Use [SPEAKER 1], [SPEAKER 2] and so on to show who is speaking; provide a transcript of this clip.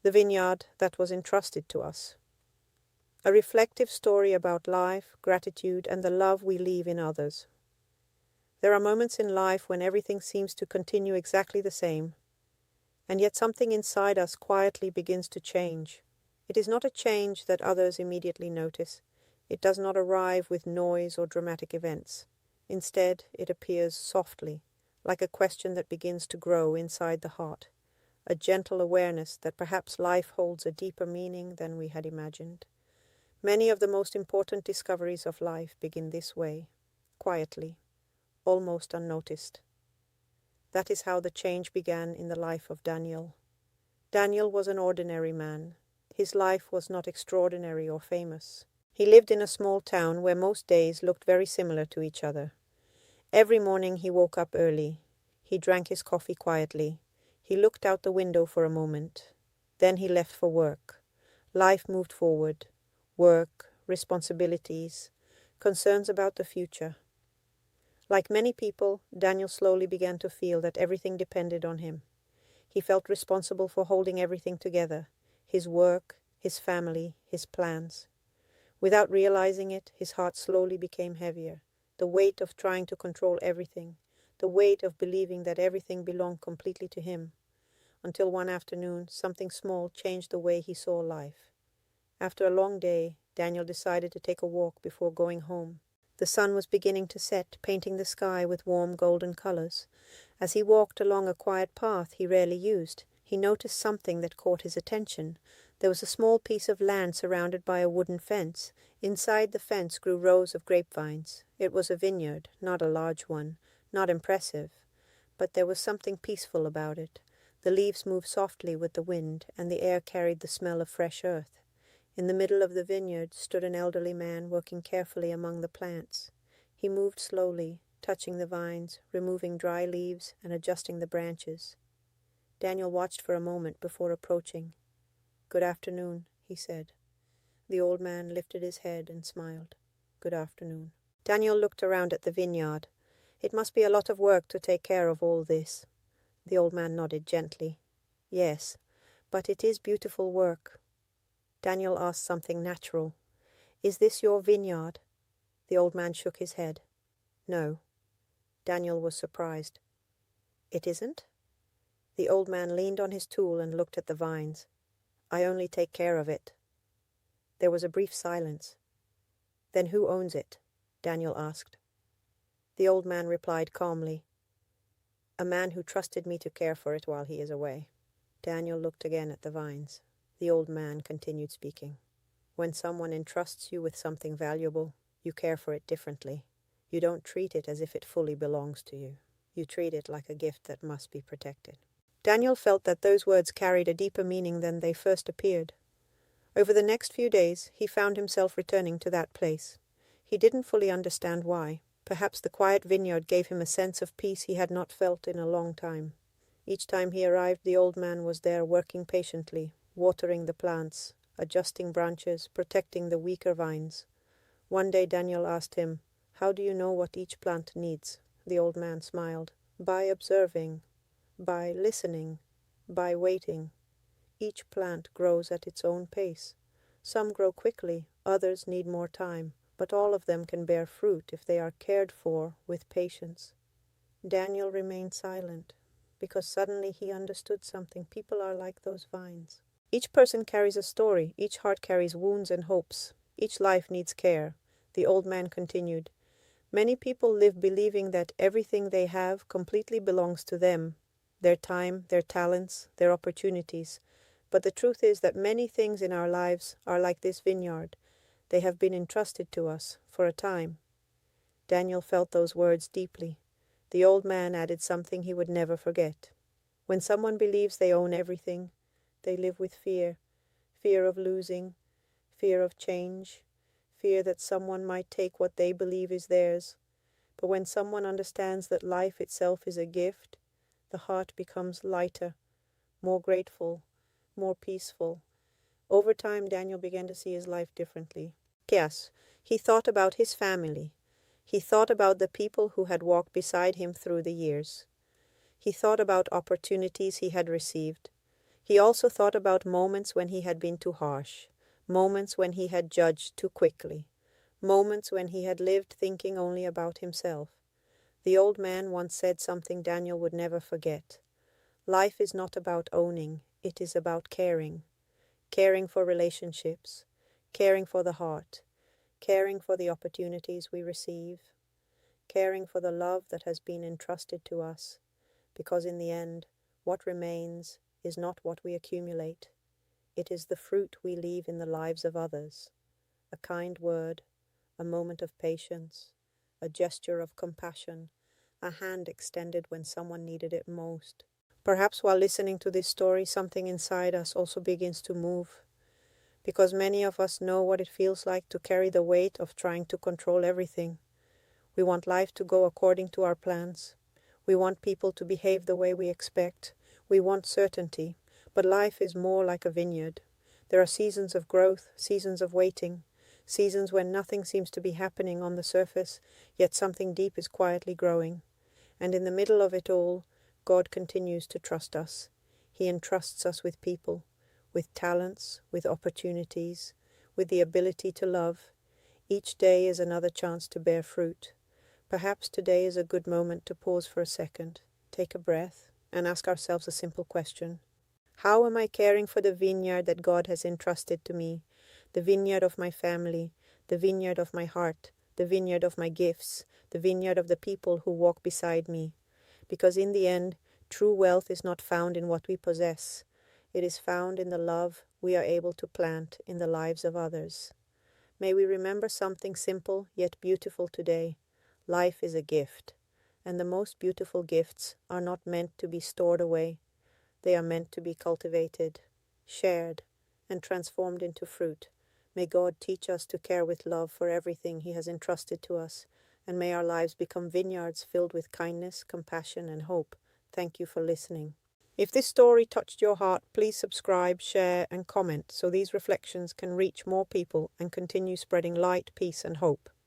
[SPEAKER 1] the vineyard that was entrusted to us. A reflective story about life, gratitude, and the love we leave in others. There are moments in life when everything seems to continue exactly the same, and yet something inside us quietly begins to change. It is not a change that others immediately notice. It does not arrive with noise or dramatic events. Instead, it appears softly, like a question that begins to grow inside the heart, a gentle awareness that perhaps life holds a deeper meaning than we had imagined. Many of the most important discoveries of life begin this way, quietly, almost unnoticed. That is how the change began in the life of Daniel. Daniel was an ordinary man. His life was not extraordinary or famous. He lived in a small town where most days looked very similar to each other. Every morning he woke up early. He drank his coffee quietly. He looked out the window for a moment. Then he left for work. Life moved forward. Work, responsibilities, concerns about the future. Like many people, Daniel slowly began to feel that everything depended on him. He felt responsible for holding everything together, his work, his family, his plans. Without realizing it, his heart slowly became heavier. The weight of trying to control everything, the weight of believing that everything belonged completely to him. Until one afternoon, something small changed the way he saw life. After a long day, Daniel decided to take a walk before going home. The sun was beginning to set, painting the sky with warm golden colors. As he walked along a quiet path he rarely used, he noticed something that caught his attention. There was a small piece of land surrounded by a wooden fence. Inside the fence grew rows of grapevines. It was a vineyard, not a large one, not impressive, but there was something peaceful about it. The leaves moved softly with the wind, and the air carried the smell of fresh earth. In the middle of the vineyard stood an elderly man working carefully among the plants. He moved slowly, touching the vines, removing dry leaves, and adjusting the branches. Daniel watched for a moment before approaching. "Good afternoon," he said. The old man lifted his head and smiled. "Good afternoon." Daniel looked around at the vineyard. "It must be a lot of work to take care of all this." The old man nodded gently. "Yes, but it is beautiful work." Daniel asked something natural. "Is this your vineyard?" The old man shook his head. "No." Daniel was surprised. "It isn't?" The old man leaned on his tool and looked at the vines. "I only take care of it." There was a brief silence. "Then who owns it?" Daniel asked. The old man replied calmly, "A man who trusted me to care for it while he is away." Daniel looked again at the vines. The old man continued speaking. "When someone entrusts you with something valuable, you care for it differently. You don't treat it as if it fully belongs to you. You treat it like a gift that must be protected." Daniel felt that those words carried a deeper meaning than they first appeared. Over the next few days, he found himself returning to that place. He didn't fully understand why. Perhaps the quiet vineyard gave him a sense of peace he had not felt in a long time. Each time he arrived, the old man was there working patiently, watering the plants, adjusting branches, protecting the weaker vines. One day Daniel asked him, "How do you know what each plant needs?" The old man smiled. "By observing, by listening, by waiting. Each plant grows at its own pace. Some grow quickly, others need more time, but all of them can bear fruit if they are cared for with patience." Daniel remained silent, because suddenly he understood something. People are like those vines. Each person carries a story, each heart carries wounds and hopes, each life needs care. The old man continued, "Many people live believing that everything they have completely belongs to them, their time, their talents, their opportunities. But the truth is that many things in our lives are like this vineyard. They have been entrusted to us for a time." Daniel felt those words deeply. The old man added something he would never forget. When someone believes they own everything, they live with fear. Fear of losing, fear of change, fear that someone might take what they believe is theirs. But when someone understands that life itself is a gift, the heart becomes lighter, more grateful, more peaceful. Over time, Daniel began to see his life differently. Yes, he thought about his family. He thought about the people who had walked beside him through the years. He thought about opportunities he had received. He also thought about moments when he had been too harsh, moments when he had judged too quickly, moments when he had lived thinking only about himself. The old man once said something Daniel would never forget. Life is not about owning, it is about caring. Caring for relationships, caring for the heart, caring for the opportunities we receive, caring for the love that has been entrusted to us, because in the end, what remains is not what we accumulate. It is the fruit we leave in the lives of others. A kind word, a moment of patience, a gesture of compassion, a hand extended when someone needed it most. Perhaps while listening to this story, something inside us also begins to move, because many of us know what it feels like to carry the weight of trying to control everything. We want life to go according to our plans. We want people to behave the way we expect. We want certainty, but life is more like a vineyard. There are seasons of growth, seasons of waiting, seasons when nothing seems to be happening on the surface, yet something deep is quietly growing. And in the middle of it all, God continues to trust us. He entrusts us with people, with talents, with opportunities, with the ability to love. Each day is another chance to bear fruit. Perhaps today is a good moment to pause for a second, take a breath, and ask ourselves a simple question. How am I caring for the vineyard that God has entrusted to me? The vineyard of my family, the vineyard of my heart, the vineyard of my gifts, the vineyard of the people who walk beside me. Because in the end, true wealth is not found in what we possess. It is found in the love we are able to plant in the lives of others. May we remember something simple yet beautiful today. Life is a gift, and the most beautiful gifts are not meant to be stored away. They are meant to be cultivated, shared, and transformed into fruit. May God teach us to care with love for everything He has entrusted to us, and may our lives become vineyards filled with kindness, compassion, and hope. Thank you for listening. If this story touched your heart, please subscribe, share, and comment so these reflections can reach more people and continue spreading light, peace, and hope.